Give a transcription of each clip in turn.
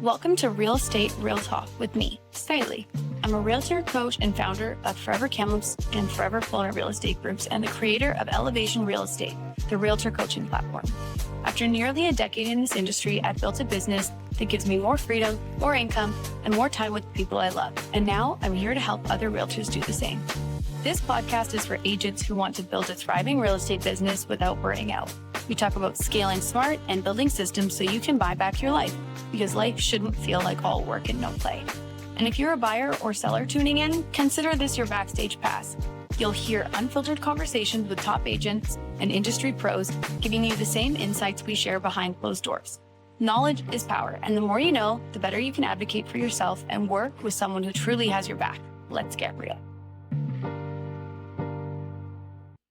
Welcome to Real Estate Real Talk with me, Skyleigh. I'm a realtor, coach, and founder of Forever Kamloops and Forever Florida Real Estate Groups and the creator of Elevation Real Estate, the realtor coaching platform. After nearly a decade in this industry, I've built a business that gives me more freedom, more income, and more time with the people I love. And now I'm here to help other realtors do the same. This podcast is for agents who want to build a thriving real estate business without burning out. We talk about scaling smart and building systems so you can buy back your life, because life shouldn't feel like all work and no play. And if you're a buyer or seller tuning in, consider this your backstage pass. You'll hear unfiltered conversations with top agents and industry pros, giving you the same insights we share behind closed doors. Knowledge is power, and the more you know, the better you can advocate for yourself and work with someone who truly has your back. Let's get real.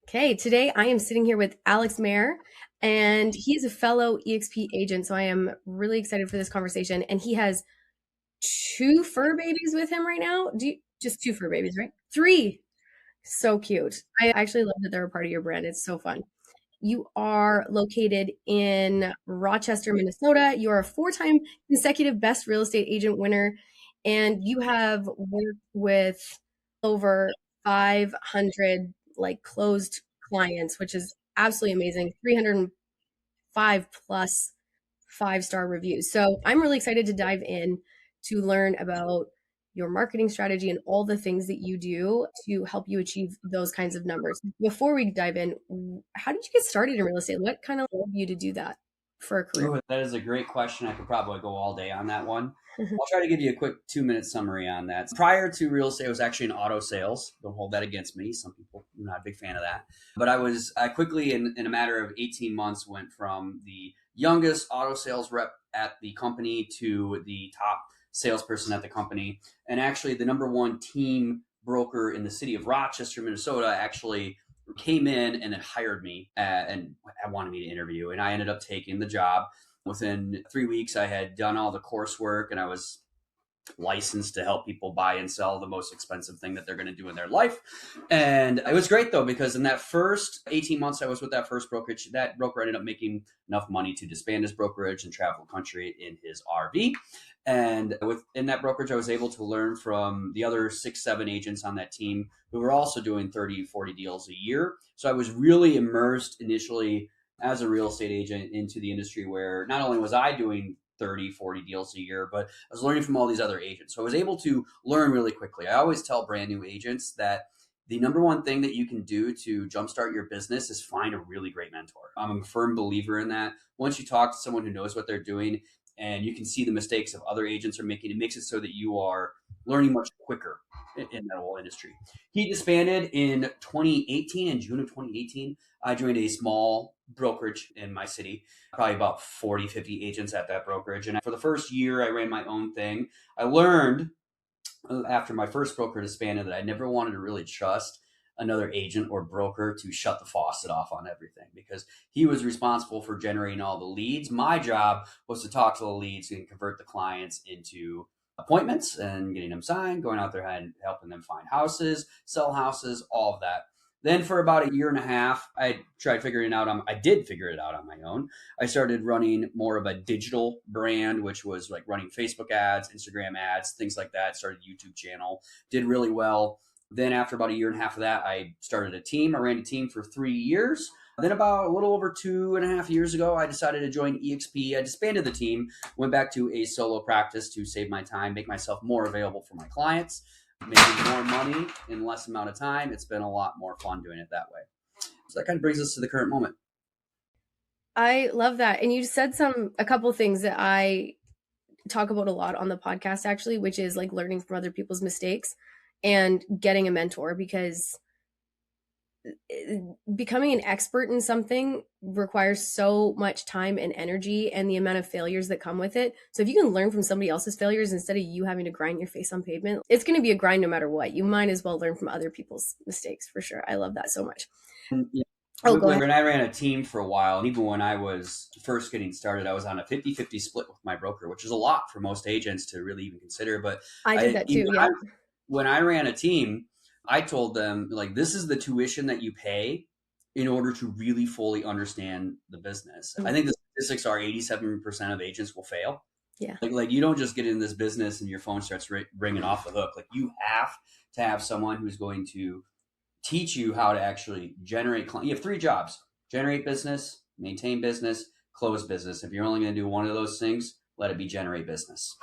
Okay, today I am sitting here with Alex Mayer, and he's a fellow EXP agent, so I am really excited for this conversation. And he has 2 fur babies with him right now. Just 2 fur babies, right? 3. So cute. I actually love that they're a part of your brand. It's so fun. You are located in Rochester, Minnesota. You are a 4-time consecutive Best Real Estate Agent winner, and you have worked with over 500 closed clients, which is absolutely amazing. 305 plus 5-star reviews. So I'm really excited to dive in to learn about your marketing strategy and all the things that you do to help you achieve those kinds of numbers. Before we dive in, how did you get started in real estate? What kind of led you to do that for a career? Ooh, that is a great question. I could probably go all day on that one. I'll try to give you a quick 2-minute summary on that. Prior to real estate, I was actually in auto sales. Don't hold that against me. Some people are not a big fan of that. But I quickly, in a matter of 18 months, went from the youngest auto sales rep at the company to the top salesperson at the company. And actually the number 1 team broker in the city of Rochester, Minnesota, actually came in and then hired me and wanted me to interview. And I ended up taking the job. Within 3 weeks, I had done all the coursework and I was licensed to help people buy and sell the most expensive thing that they're going to do in their life. And it was great though, because in that first 18 months I was with that first brokerage, that broker ended up making enough money to disband his brokerage and travel the country in his RV. And within that brokerage, I was able to learn from the other 6-7 agents on that team who were also doing 30, 40 deals a year. So I was really immersed initially as a real estate agent into the industry, where not only was I doing 30, 40 deals a year, but I was learning from all these other agents. So I was able to learn really quickly. I always tell brand new agents that the number 1 thing that you can do to jumpstart your business is find a really great mentor. I'm a firm believer in that. Once you talk to someone who knows what they're doing and you can see the mistakes of other agents are making, it makes it so that you are learning much quicker in that whole industry. He disbanded in 2018. In June of 2018, I joined a small brokerage in my city, probably about 40, 50 agents at that brokerage. And for the first year, I ran my own thing. I learned after my first broker disbanded that I never wanted to really trust another agent or broker to shut the faucet off on everything, because he was responsible for generating all the leads. My job was to talk to the leads and convert the clients into appointments and getting them signed, going out there and helping them find houses, sell houses, all of that. Then for about 1.5 years, I tried figuring it out. I did figure it out on my own. I started running more of a digital brand, which was like running Facebook ads, Instagram ads, things like that. Started a YouTube channel, did really well. Then after about 1.5 years of that, I started a team. I ran a team for 3 years. Then about a little over 2.5 years ago, I decided to join EXP. I disbanded the team, went back to a solo practice to save my time, make myself more available for my clients, making more money in less amount of time. It's been a lot more fun doing it that way. So that kind of brings us to the current moment. I love that. And you said a couple things that I talk about a lot on the podcast, actually, which is like learning from other people's mistakes and getting a mentor, because becoming an expert in something requires so much time and energy and the amount of failures that come with it. So if you can learn from somebody else's failures instead of you having to grind your face on pavement, it's going to be a grind no matter what. You might as well learn from other people's mistakes, for sure. I love that so much. Yeah. When I ran a team for a while, and even when I was first getting started, I was on a 50-50 split with my broker, which is a lot for most agents to really even consider. But I did that too. Yeah. When I ran a team, I told them, like, this is the tuition that you pay in order to really fully understand the business. Mm-hmm. I think the statistics are 87% of agents will fail. Yeah. Like you don't just get in this business and your phone starts ringing off the hook. Like you have to have someone who's going to teach you how to actually generate clients. You have 3 jobs: generate business, maintain business, close business. If you're only going to do one of those things, let it be generate business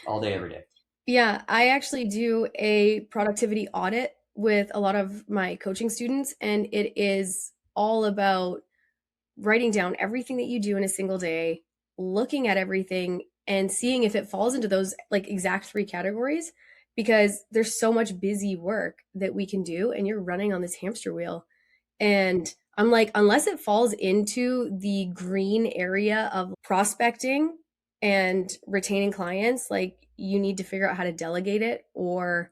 all day, every day. Yeah, I actually do a productivity audit with a lot of my coaching students, and it is all about writing down everything that you do in a single day, looking at everything and seeing if it falls into those like exact 3 categories, because there's so much busy work that we can do and you're running on this hamster wheel. And I'm like, unless it falls into the green area of prospecting and retaining clients, like you need to figure out how to delegate it or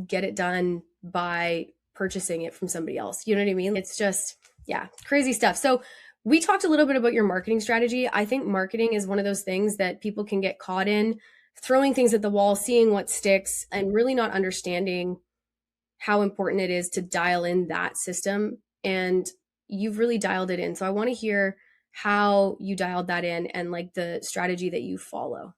get it done by purchasing it from somebody else. You know what I mean? It's just, yeah, crazy stuff. So we talked a little bit about your marketing strategy. I think marketing is one of those things that people can get caught in, throwing things at the wall, seeing what sticks, and really not understanding how important it is to dial in that system. And you've really dialed it in. So I want to hear how you dialed that in and like the strategy that you follow.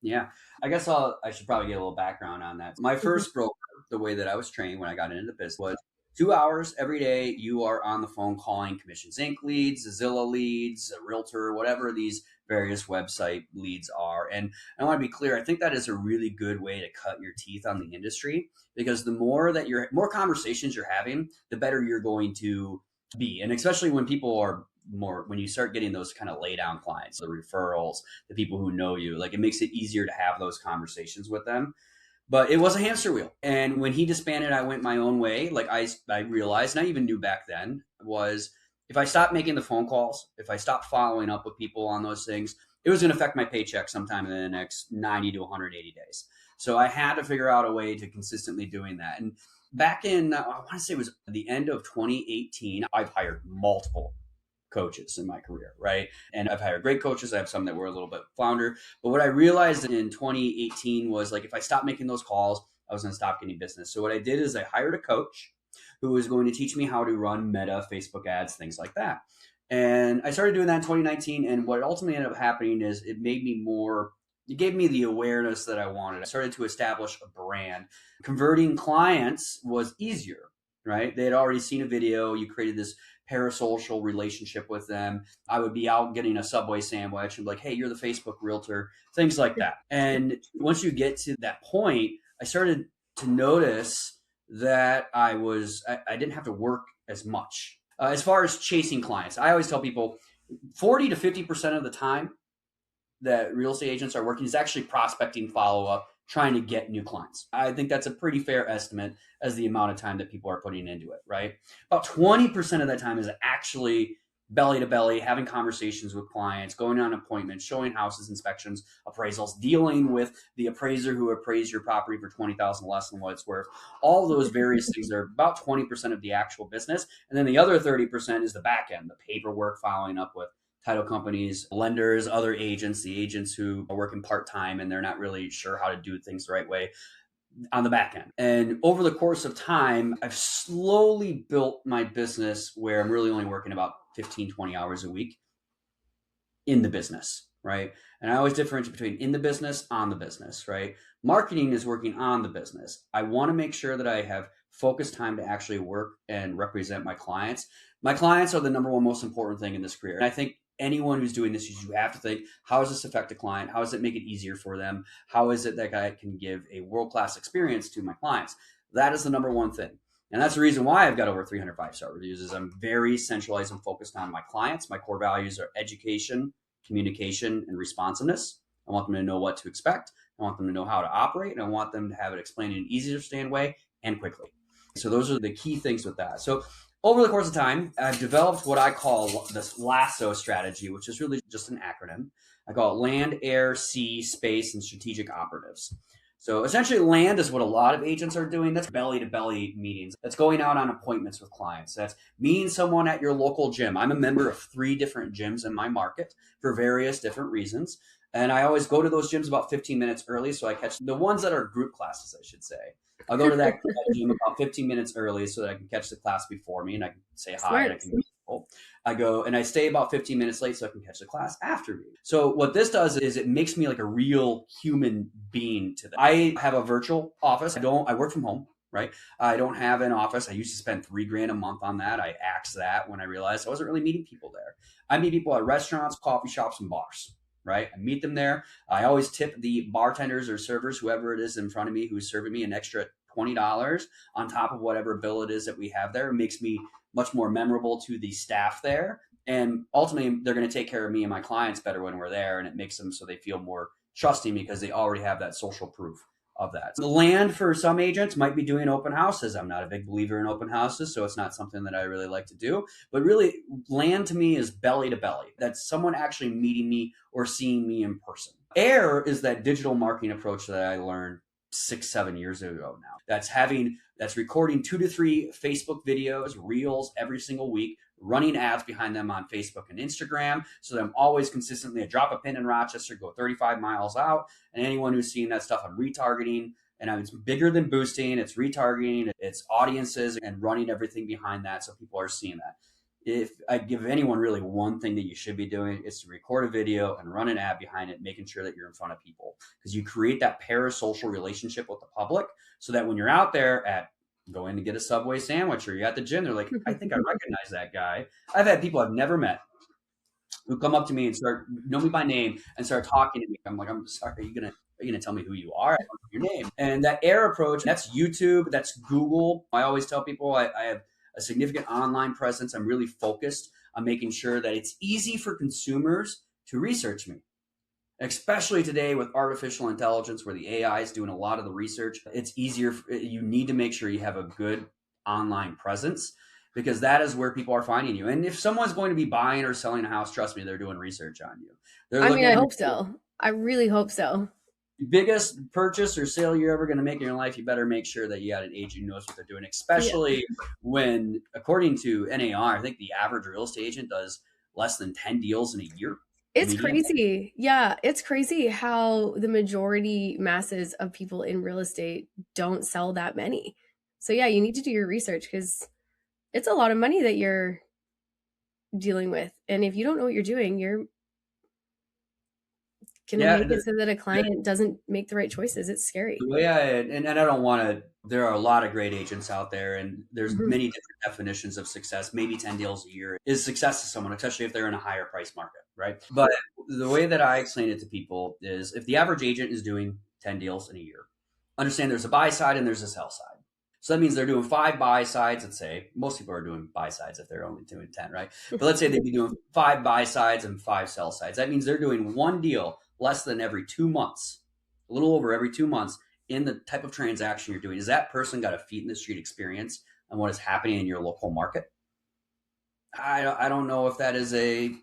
Yeah, I guess I should probably get a little background on that. My first broker, the way that I was trained when I got into the business, was 2 hours every day. You are on the phone calling Commissions Inc. leads, Zillow leads, a realtor, whatever these various website leads are. And I want to be clear, I think that is a really good way to cut your teeth on the industry, because the more conversations you're having, the better you're going to be. And especially when people are when you start getting those kind of lay down clients, the referrals, the people who know you, like it makes it easier to have those conversations with them. But it was a hamster wheel. And when he disbanded, I went my own way. Like I realized, and I even knew back then, was if I stopped making the phone calls, if I stopped following up with people on those things, it was going to affect my paycheck sometime in the next 90 to 180 days. So I had to figure out a way to consistently doing that. And back in, I want to say it was the end of 2018, I've hired multiple coaches in my career, right? And I've hired great coaches. I have some that were a little bit flounder. But what I realized in 2018 was like, if I stopped making those calls, I was going to stop getting business. So what I did is I hired a coach who was going to teach me how to run Meta, Facebook ads, things like that. And I started doing that in 2019. And what ultimately ended up happening is it gave me the awareness that I wanted. I started to establish a brand. Converting clients was easier, right? They had already seen a video. You created this parasocial relationship with them. I would be out getting a Subway sandwich and be like, hey, you're the Facebook realtor, things like that. And once you get to that point, I started to notice that I didn't have to work as much. As far as chasing clients, I always tell people 40 to 50% of the time that real estate agents are working is actually prospecting, follow-up, trying to get new clients. I think that's a pretty fair estimate as the amount of time that people are putting into it, right? About 20% of that time is actually belly to belly, having conversations with clients, going on appointments, showing houses, inspections, appraisals, dealing with the appraiser who appraised your property for $20,000 less than what it's worth. All of those various things are about 20% of the actual business. And then the other 30% is the back end, the paperwork, following up with title companies, lenders, other agents, the agents who are working part-time and they're not really sure how to do things the right way on the back end. And over the course of time, I've slowly built my business where I'm really only working about 15, 20 hours a week in the business, right? And I always differentiate between in the business, on the business, right? Marketing is working on the business. I want to make sure that I have focused time to actually work and represent my clients. My clients are the number one most important thing in this career. And I think anyone who's doing this, you have to think, how does this affect a client? How does it make it easier for them? How is it that I can give a world-class experience to my clients? That is the number one thing. And that's the reason why I've got over 300 5-star reviews is I'm very centralized and focused on my clients. My core values are education, communication, and responsiveness. I want them to know what to expect. I want them to know how to operate. And I want them to have it explained in an easy to understand way and quickly. So those are the key things with that. So over the course of time, I've developed what I call this LASSO strategy, which is really just an acronym. I call it land, air, sea, space, and strategic operatives. So essentially land is what a lot of agents are doing. That's belly to belly meetings. That's going out on appointments with clients. That's meeting someone at your local gym. I'm a member of 3 different gyms in my market for various different reasons. And I always go to those gyms about 15 minutes early. So I catch the ones that are group classes, I should say. I'll go to that gym about 15 minutes early so that I can catch the class before me and I can say hi and I can people. I go and I stay about 15 minutes late so I can catch the class after me. So what this does is it makes me like a real human being to them. I have a virtual office. I work from home, right? I don't have an office. I used to spend $3,000 a month on that. I axed that when I realized I wasn't really meeting people there. I meet people at restaurants, coffee shops, and bars, right? I meet them there. I always tip the bartenders or servers, whoever it is in front of me who's serving me, an extra $20 on top of whatever bill it is that we have there. It makes me much more memorable to the staff there. And ultimately, they're going to take care of me and my clients better when we're there. And it makes them so they feel more trusting because they already have that social proof of that. The land for some agents might be doing open houses. I'm not a big believer in open houses, so it's not something that I really like to do. But really, land to me is belly to belly. That's someone actually meeting me or seeing me in person. Air is that digital marketing approach that I learned 6-7 years ago now. That's recording 2 to 3 Facebook videos, reels every single week, running ads behind them on Facebook and Instagram. So that I'm always consistently, I drop a pin in Rochester, go 35 miles out. And anyone who's seeing that stuff, I'm retargeting. And it's bigger than boosting. It's retargeting, it's audiences and running everything behind that. So people are seeing that. If I give anyone really one thing that you should be doing, is to record a video and run an ad behind it, making sure that you're in front of people, because you create that parasocial relationship with the public so that when you're out there at going to get a Subway sandwich or you're at the gym, they're like, I think I recognize that guy. I've had people I've never met who come up to me and know me by name and start talking to me. I'm like, I'm sorry, are you gonna tell me who you are? I don't know your name. And that AIR approach, that's YouTube, that's Google. I always tell people I have a significant online presence. I'm really focused on making sure that it's easy for consumers to research me, especially today with artificial intelligence where the AI is doing a lot of the research. It's easier. You need to make sure you have a good online presence because that is where people are finding you. And if someone's going to be buying or selling a house, trust me, they're doing research on you. I hope so. I really hope so. Biggest purchase or sale you're ever going to make in your life, you better make sure that you got an agent who knows what they're doing, especially when, according to NAR, I think the average real estate agent does less than 10 deals in a year. It's crazy. Yeah, it's crazy how the majority masses of people in real estate don't sell that many. So yeah, you need to do your research because it's a lot of money that you're dealing with. And if you don't know what you're doing, you're going to make it so that a client doesn't make the right choices. It's scary. The way and I don't want to, there are a lot of great agents out there and there's many different definitions of success. Maybe 10 deals a year is success to someone, especially if they're in a higher price market, right? But the way that I explain it to people is if the average agent is doing 10 deals in a year, understand there's a buy side and there's a sell side. So that means they're doing 5 buy sides. Let's say most people are doing buy sides if they're only doing 10, right? But let's say they'd be doing 5 buy sides and 5 sell sides. That means they're doing one deal less than every 2 months, a little over every 2 months in the type of transaction you're doing. Has that person got a feet in the street experience on what is happening in your local market? I don't know if that is a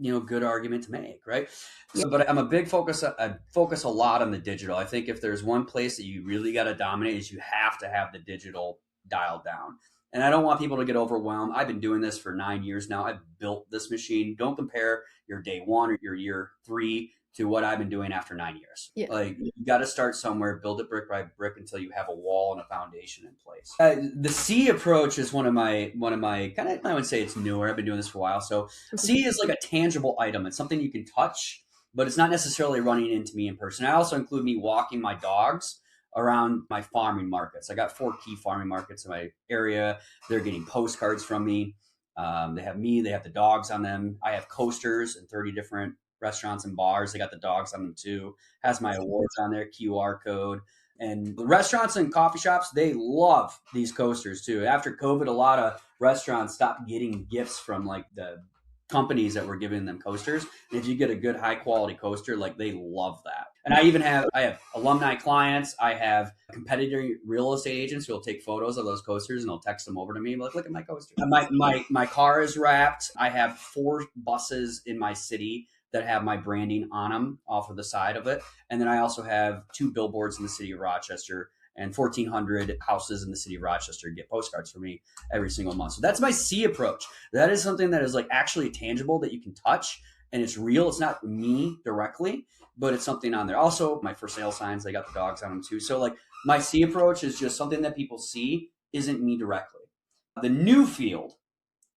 good argument to make, right? Yeah. So, but I'm a big focus. I focus a lot on the digital. I think if there's one place that you really got to dominate is you have to have the digital dialed down. And I don't want people to get overwhelmed. I've been doing this for 9 years now. I've built this machine. Don't compare your day 1 or your year 3 to what I've been doing after 9 years. Yeah. Like you got to start somewhere, build it brick by brick until you have a wall and a foundation in place. The C approach is one of my kind of, I would say it's newer. I've been doing this for a while. So C is like a tangible item. It's something you can touch, but it's not necessarily running into me in person. I also include me walking my dogs around my farming markets. I got 4 key farming markets in my area. They're getting postcards from me. They have me, they have the dogs on them. I have coasters in 30 different restaurants and bars. They got the dogs on them too. Has my awards on there, QR code. And the restaurants and coffee shops, they love these coasters too. After COVID, a lot of restaurants stopped getting gifts from like the companies that were giving them coasters. And if you get a good high quality coaster, like they love that. And I have alumni clients. I have competitor real estate agents who will take photos of those coasters and they'll text them over to me. Like, look at my coaster. My car is wrapped. I have 4 buses in my city that have my branding on them off of the side of it. And then I also have 2 billboards in the city of Rochester and 1,400 houses in the city of Rochester get postcards for me every single month. So that's my C approach. That is something that is like actually tangible that you can touch and it's real. It's not me directly, but it's something on there. Also, my for sale signs, they got the dogs on them too. So like my C approach is just something that people see, isn't me directly. The new field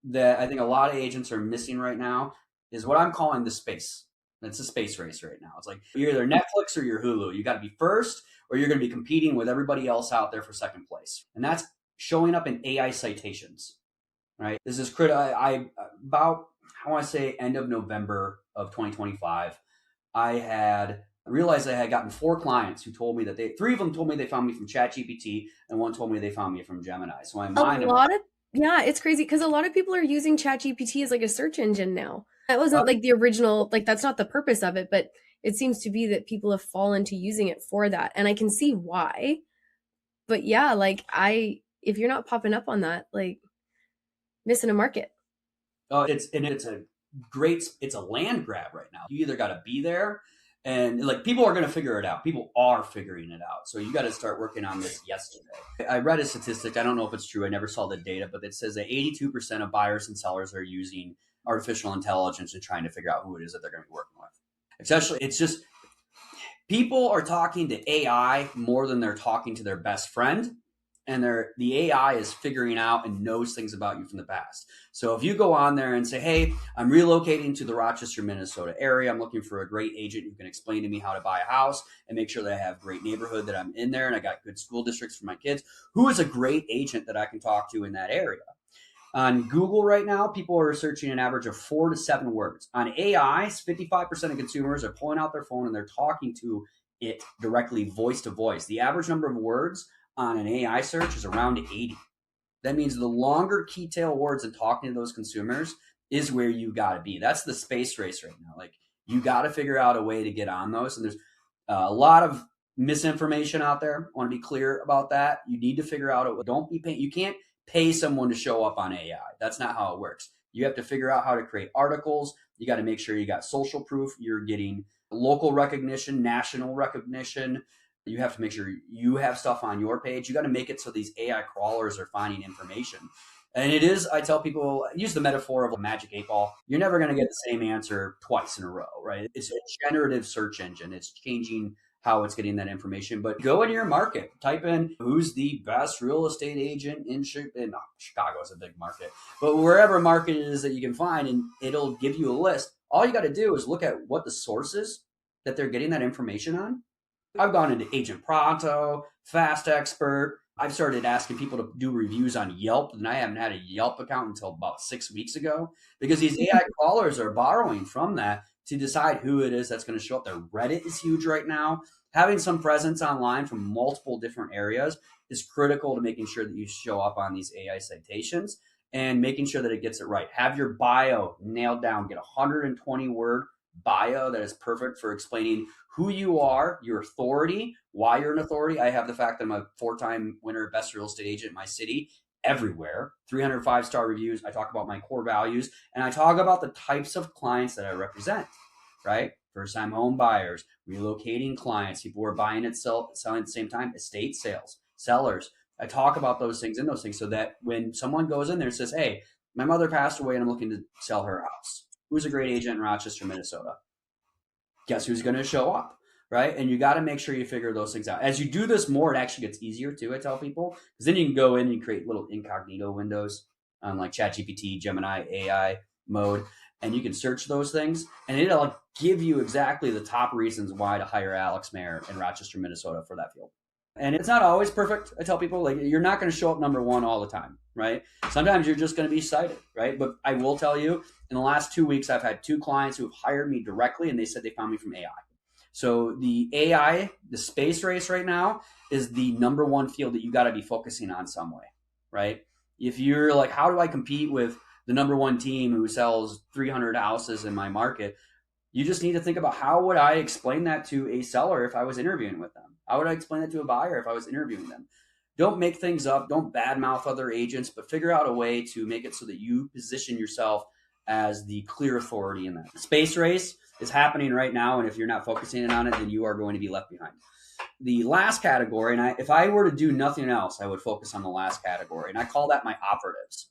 that I think a lot of agents are missing right now is what I'm calling the space. It's a space race right now. It's like you're either Netflix or you're Hulu. You got to be first, or you're going to be competing with everybody else out there for second place. And that's showing up in AI citations, right? This is critical. I want to say end of November of 2025, I realized I had gotten 4 clients who told me that 3 of them told me they found me from ChatGPT, and 1 told me they found me from Gemini. So yeah, it's crazy because a lot of people are using ChatGPT as like a search engine now. That wasn't like the original, like that's not the purpose of it, but it seems to be that people have fallen to using it for that. And I can see why. But yeah, like if you're not popping up on that, like missing a market. Oh, it's a land grab right now. You either got to be there, and like people are going to figure it out. People are figuring it out. So you got to start working on this yesterday. I read a statistic. I don't know if it's true. I never saw the data, but it says that 82% of buyers and sellers are using artificial intelligence and trying to figure out who it is that they're going to be working with. It's just people are talking to AI more than they're talking to their best friend. And the AI is figuring out and knows things about you from the past. So if you go on there and say, hey, I'm relocating to the Rochester, Minnesota area. I'm looking for a great agent who can explain to me how to buy a house and make sure that I have great neighborhood, that I'm in there and I got good school districts for my kids. Who is a great agent that I can talk to in that area? On Google right now, people are searching an average of 4 to 7 words. On AI, 55% of consumers are pulling out their phone and they're talking to it directly, voice to voice. The average number of words on an AI search is around 80. That means the longer key tail words and talking to those consumers is where you got to be. That's the space race right now. Like you got to figure out a way to get on those. And there's a lot of misinformation out there. I want to be clear about that. You need to figure out you can't pay someone to show up on AI. That's not how it works. You have to figure out how to create articles. You got to make sure you got social proof. You're getting local recognition, national recognition. You have to make sure you have stuff on your page. You got to make it so these AI crawlers are finding information. And I tell people, use the metaphor of a magic 8-ball. You're never going to get the same answer twice in a row, right? It's a generative search engine. It's changing how it's getting that information. But go into your market, type in who's the best real estate agent in Chicago is a big market, but wherever market it is that you can find, and it'll give you a list. All you got to do is look at what the sources that they're getting that information on. I've gone into Agent Pronto, Fast Expert. I've started asking people to do reviews on Yelp, and I haven't had a Yelp account until about 6 weeks ago because these AI crawlers are borrowing from that to decide who it is that's going to show up there. Reddit is huge right now. Having some presence online from multiple different areas is critical to making sure that you show up on these AI citations and making sure that it gets it right. Have your bio nailed down. Get a 120-word bio that is perfect for explaining who you are, your authority, why you're an authority. I have the fact that I'm a 4-time winner, best real estate agent in my city, everywhere, 305-star reviews. I talk about my core values, and I talk about the types of clients that I represent, right? First-time home buyers, relocating clients, people who are buying and selling at the same time, estate sales, sellers. I talk about those things so that when someone goes in there and says, hey, my mother passed away and I'm looking to sell her house. Who's a great agent in Rochester, Minnesota? Guess who's going to show up, right? And you got to make sure you figure those things out. As you do this more, it actually gets easier too, I tell people, because then you can go in and create little incognito windows on like ChatGPT, Gemini, AI mode, and you can search those things, and it'll give you exactly the top reasons why to hire Alex Mayer in Rochester, Minnesota for that field. And it's not always perfect. I tell people, like, you're not going to show up number 1 all the time, right? Sometimes you're just going to be cited, right? But I will tell you, in the last 2 weeks, I've had 2 clients who have hired me directly, and they said they found me from AI. So the AI, the space race right now is the number 1 field that you got to be focusing on some way, right? If you're like, how do I compete with the number 1 team who sells 300 houses in my market? You just need to think about, how would I explain that to a seller if I was interviewing with them? How would I explain that to a buyer if I was interviewing them? Don't make things up. Don't badmouth other agents, but figure out a way to make it so that you position yourself as the clear authority in that. Space race is happening right now, and if you're not focusing on it, then you are going to be left behind. The last category, and if I were to do nothing else, I would focus on the last category, and I call that my operatives.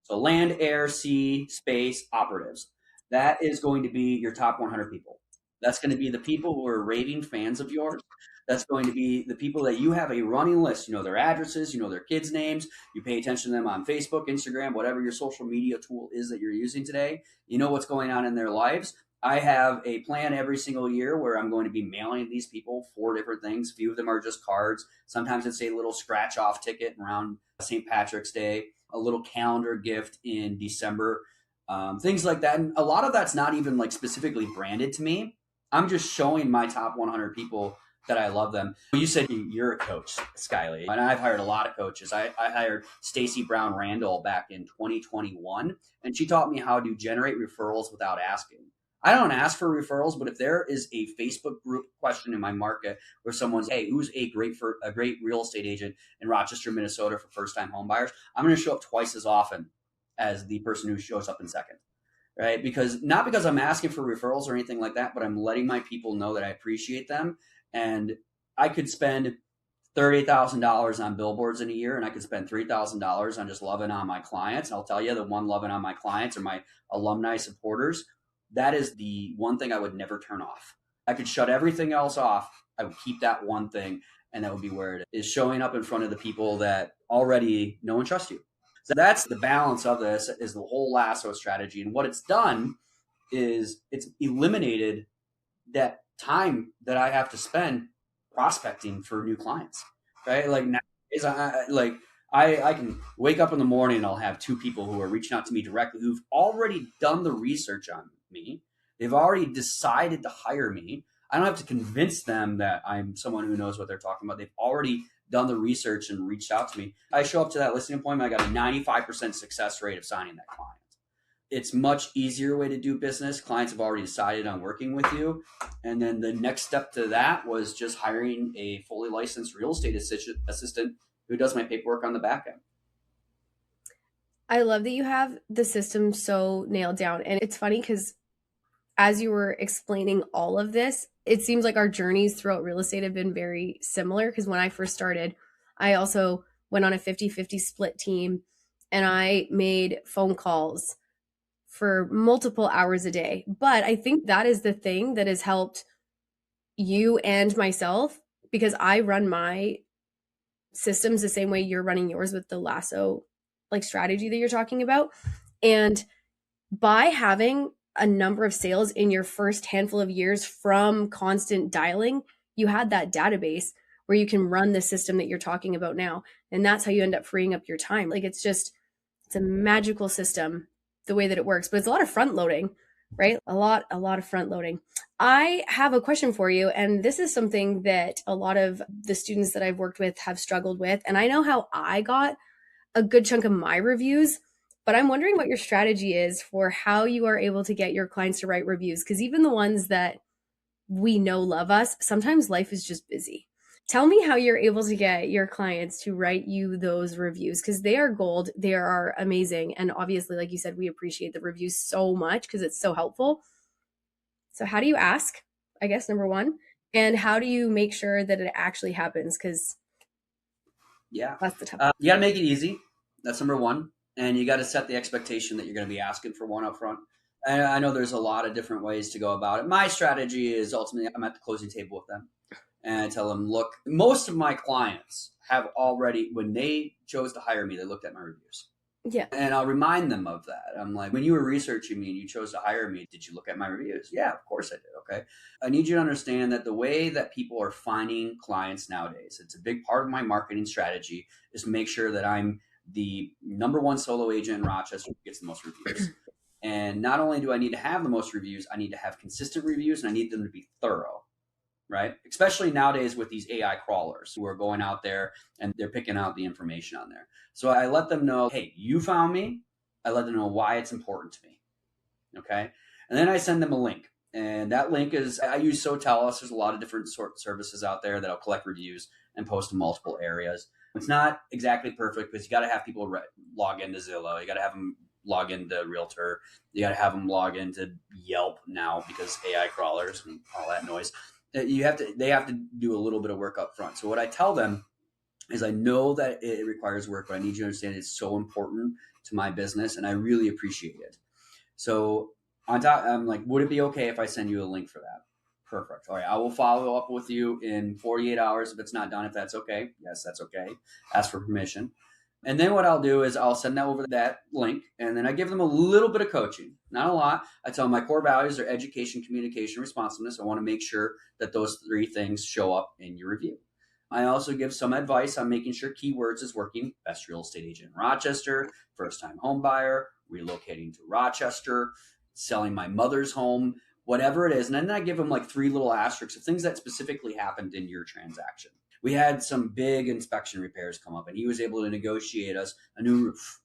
So land, air, sea, space, operatives. That is going to be your top 100 people. That's going to be the people who are raving fans of yours. That's going to be the people that you have a running list. You know their addresses, you know their kids' names, you pay attention to them on Facebook, Instagram, whatever your social media tool is that you're using today. You know what's going on in their lives. I have a plan every single year where I'm going to be mailing these people 4 different things. A few of them are just cards. Sometimes it's a little scratch off ticket around St. Patrick's Day, a little calendar gift in December, things like that. And a lot of that's not even like specifically branded to me. I'm just showing my top 100 people that I love them. You said you're a coach, Skyleigh, and I've hired a lot of coaches. I hired Stacy Brown Randall back in 2021, and she taught me how to generate referrals without asking. I don't ask for referrals, but if there is a Facebook group question in my market where someone's, hey, who's a great real estate agent in Rochester, Minnesota for first-time home buyers, I'm going to show up twice as often as the person who shows up in second. Right? Not because I'm asking for referrals or anything like that, but I'm letting my people know that I appreciate them. And I could spend $30,000 on billboards in a year, and I could spend $3,000 on just loving on my clients. And I'll tell you, the one loving on my clients or my alumni supporters, that is the one thing I would never turn off. I could shut everything else off. I would keep that one thing, and that would be where it is, showing up in front of the people that already know and trust you. So that's the balance of this, is the whole LASSO strategy. And what it's done is it's eliminated that time that I have to spend prospecting for new clients, right? Like nowadays, I can wake up in the morning and I'll have 2 people who are reaching out to me directly who've already done the research on me. They've already decided to hire me. I don't have to convince them that I'm someone who knows what they're talking about. They've already done the research and reached out to me. I show up to that listing appointment, I got a 95% success rate of signing that client. It's much easier way to do business. Clients have already decided on working with you. And then the next step to that was just hiring a fully licensed real estate assistant who does my paperwork on the back end. I love that you have the system so nailed down. And it's funny because as you were explaining all of this, it seems like our journeys throughout real estate have been very similar. Because when I first started, I also went on a 50-50 split team, and I made phone calls for multiple hours a day. But I think that is the thing that has helped you and myself, because I run my systems the same way you're running yours with the LASSO strategy that you're talking about. And by having a number of sales in your first handful of years from constant dialing, you had that database where you can run the system that you're talking about now. And that's how you end up freeing up your time. It's a magical system the way that it works, but it's a lot of front loading, right? A lot of front loading. I have a question for you. And this is something that a lot of the students that I've worked with have struggled with. And I know how I got a good chunk of my reviews, but I'm wondering what your strategy is for how you are able to get your clients to write reviews. Because even the ones that we know love us, sometimes life is just busy. Tell me how you're able to get your clients to write you those reviews, because they are gold. They are amazing. And obviously, like you said, we appreciate the reviews so much because it's so helpful. So how do you ask, I guess, number one? And how do you make sure that it actually happens? Because that's the tough. You got to make it easy. That's number one. And you got to set the expectation that you're going to be asking for one up front. And I know there's a lot of different ways to go about it. My strategy is ultimately I'm at the closing table with them. And I tell them, look, most of my clients have already, when they chose to hire me, they looked at my reviews. Yeah. And I'll remind them of that. I'm like, when you were researching me and you chose to hire me, did you look at my reviews? Yeah, of course I did. Okay. I need you to understand that the way that people are finding clients nowadays, it's a big part of my marketing strategy, is to make sure that I'm the number one solo agent in Rochester who gets the most reviews. And not only do I need to have the most reviews, I need to have consistent reviews, and I need them to be thorough. Right? Especially nowadays with these AI crawlers who are going out there and they're picking out the information on there. So I let them know, hey, you found me. I let them know why it's important to me. Okay. And then I send them a link. And that link is, I use Sotellus. There's a lot of different services out there that'll collect reviews and post to multiple areas. It's not exactly perfect because you got to have people log into Zillow. You got to have them log into Realtor. You got to have them log into Yelp now because AI crawlers and all that noise. They have to do a little bit of work up front. So what I tell them is, I know that it requires work, but I need you to understand it's so important to my business and I really appreciate it. So on top, I'm like, would it be okay if I send you a link for that? Perfect. All right. I will follow up with you in 48 hours if it's not done, if that's okay. Yes, that's okay. Ask for permission. And then what I'll do is I'll send that over that link, and then I give them a little bit of coaching, not a lot. I tell them my core values are education, communication, responsiveness. I want to make sure that those 3 things show up in your review. I also give some advice on making sure keywords is working. Best real estate agent in Rochester, first time home buyer, relocating to Rochester, selling my mother's home, whatever it is. And then I give them like 3 little asterisks of things that specifically happened in your transaction. We had some big inspection repairs come up, and he was able to negotiate us a new roof.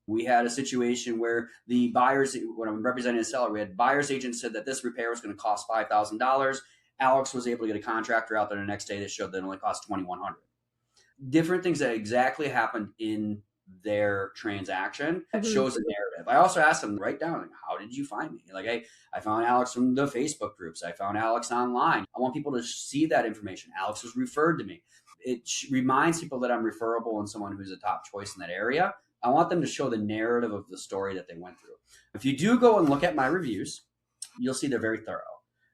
We had a situation where the buyers, when I'm representing a seller, we had buyer's agent said that this repair was going to cost $5,000. Alex was able to get a contractor out there the next day that showed that it only cost $2,100. Different things that exactly happened in their transaction shows a narrative. I also asked them to write down, like, how did you find me? Like, I found Alex from the Facebook groups. I found Alex online. I want people to see that information. Alex was referred to me. It reminds people that I'm referable and someone who's a top choice in that area. I want them to show the narrative of the story that they went through. If you do go and look at my reviews, you'll see they're very thorough,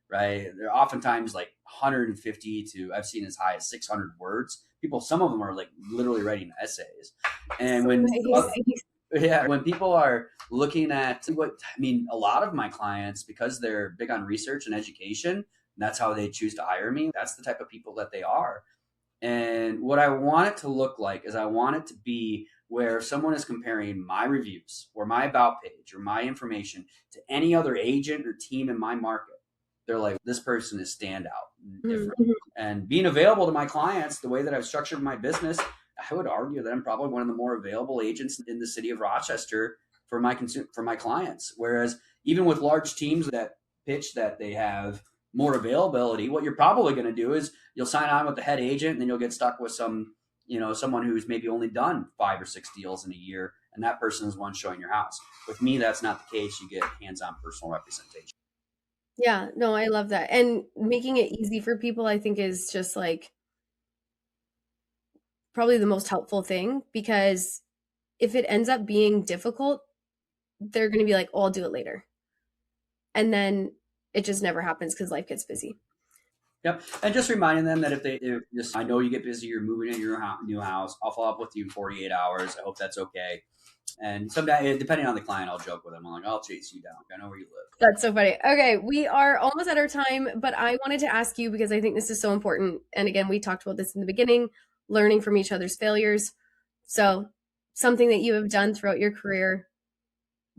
right? They're oftentimes like 150 to, I've seen as high as 600 words. People, some of them are like literally writing essays. And when people are looking at a lot of my clients, because they're big on research and education, that's how they choose to hire me. That's the type of people that they are. And what I want it to look like is I want it to be where someone is comparing my reviews or my about page or my information to any other agent or team in my market. They're like, this person is standout and different. Mm-hmm. And being available to my clients, the way that I've structured my business, I would argue that I'm probably one of the more available agents in the city of Rochester for my clients. Whereas even with large teams that pitch that they have more availability, what you're probably going to do is you'll sign on with the head agent, and then you'll get stuck with someone who's maybe only done 5 or 6 deals in a year, and that person is one showing your house. With me, that's not the case. You get hands-on personal representation. Yeah, no, I love that. And making it easy for people, I think, is just like probably the most helpful thing, because if it ends up being difficult, they're going to be like, oh, I'll do it later. And then it just never happens because life gets busy. Yep. And just reminding them that if I know you get busy, you're moving into your new house, I'll follow up with you in 48 hours. I hope that's okay. And sometimes, depending on the client, I'll joke with them. I'm like, I'll chase you down. I know where you live. That's so funny. Okay, we are almost at our time, but I wanted to ask you, because I think this is so important. And again, we talked about this in the beginning, learning from each other's failures. So something that you have done throughout your career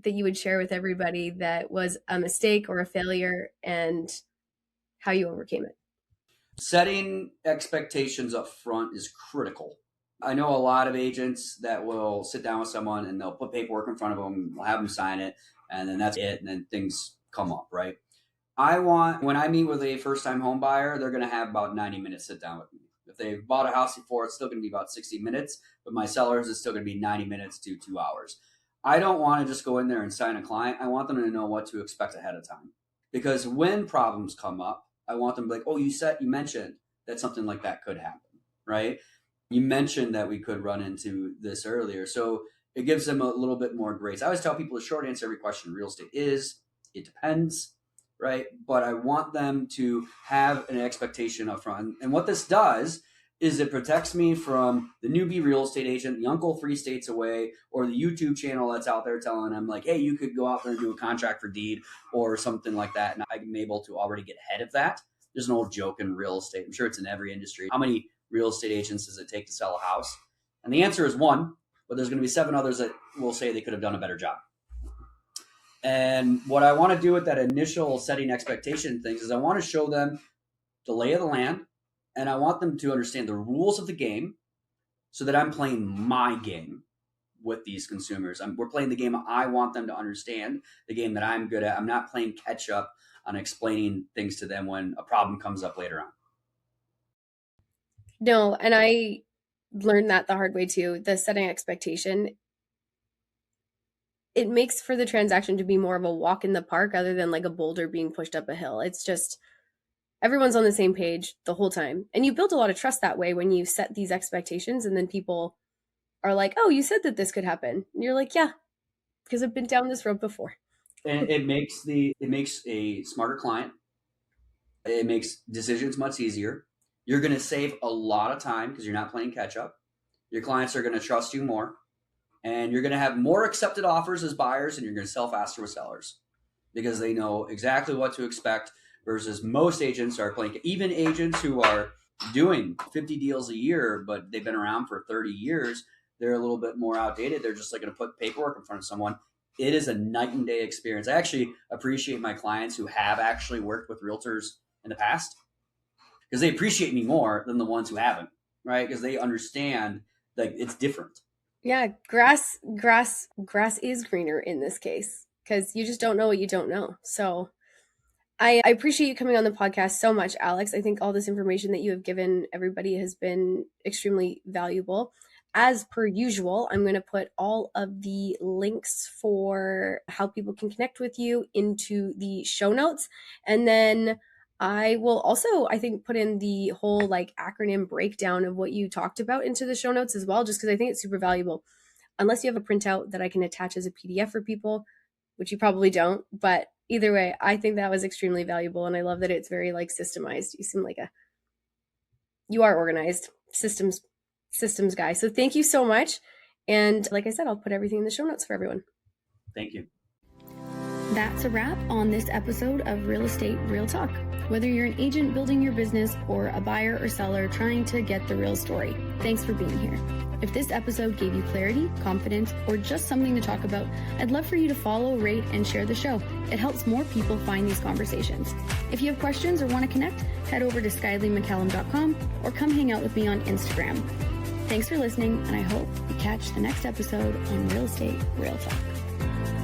that you would share with everybody that was a mistake or a failure, and how you overcame it. Setting expectations up front is critical. I know a lot of agents that will sit down with someone and they'll put paperwork in front of them, we'll have them sign it, and then that's it, and then things come up, right? When I meet with a first-time home buyer, they're going to have about 90 minutes sit down with me. If they've bought a house before, it's still going to be about 60 minutes, but my sellers, it's still going to be 90 minutes to 2 hours. I don't want to just go in there and sign a client. I want them to know what to expect ahead of time. Because when problems come up, I want them to be like, oh, you mentioned that something like that could happen, right? You mentioned that we could run into this earlier. So it gives them a little bit more grace. I always tell people the short answer to every question in real estate is, it depends, right? But I want them to have an expectation up front. And what this does is it protects me from the newbie real estate agent, the uncle 3 states away, or the YouTube channel that's out there telling them like, hey, you could go out there and do a contract for deed or something like that. And I'm able to already get ahead of that. There's an old joke in real estate. I'm sure it's in every industry. How many real estate agents does it take to sell a house? And the answer is 1, but there's going to be 7 others that will say they could have done a better job. And what I want to do with that initial setting expectation things is I want to show them the lay of the land, and I want them to understand the rules of the game so that I'm playing my game with these consumers. We're playing the game I want them to understand, the game that I'm good at. I'm not playing catch up on explaining things to them when a problem comes up later on. No, and I learned that the hard way too. The setting expectation, it makes for the transaction to be more of a walk in the park other than like a boulder being pushed up a hill. It's just everyone's on the same page the whole time. And you build a lot of trust that way when you set these expectations, and then people are like, oh, you said that this could happen. And you're like, yeah, because I've been down this road before. And it makes a smarter client. It makes decisions much easier. You're going to save a lot of time because you're not playing catch up. Your clients are going to trust you more, and you're going to have more accepted offers as buyers, and you're going to sell faster with sellers because they know exactly what to expect versus most agents are playing, even agents who are doing 50 deals a year, but they've been around for 30 years. They're a little bit more outdated. They're just like going to put paperwork in front of someone. It is a night and day experience. I actually appreciate my clients who have actually worked with realtors in the past because they appreciate me more than the ones who haven't, right? Because they understand that it's different. Yeah, grass is greener in this case because you just don't know what you don't know. So I appreciate you coming on the podcast so much, Alex. I think all this information that you have given everybody has been extremely valuable. As per usual, I'm going to put all of the links for how people can connect with you into the show notes. And then I will also, I think, put in the whole like acronym breakdown of what you talked about into the show notes as well, just because I think it's super valuable. Unless you have a printout that I can attach as a PDF for people, which you probably don't, but either way, I think that was extremely valuable. And I love that it's very like systemized. You seem like you are organized, systems guy. So thank you so much. And like I said, I'll put everything in the show notes for everyone. Thank you. That's a wrap on this episode of Real Estate Real Talk. Whether you're an agent building your business or a buyer or seller trying to get the real story, thanks for being here. If this episode gave you clarity, confidence, or just something to talk about, I'd love for you to follow, rate, and share the show. It helps more people find these conversations. If you have questions or want to connect, head over to SkyleighMcCallum.com or come hang out with me on Instagram. Thanks for listening, and I hope you catch the next episode on Real Estate Real Talk.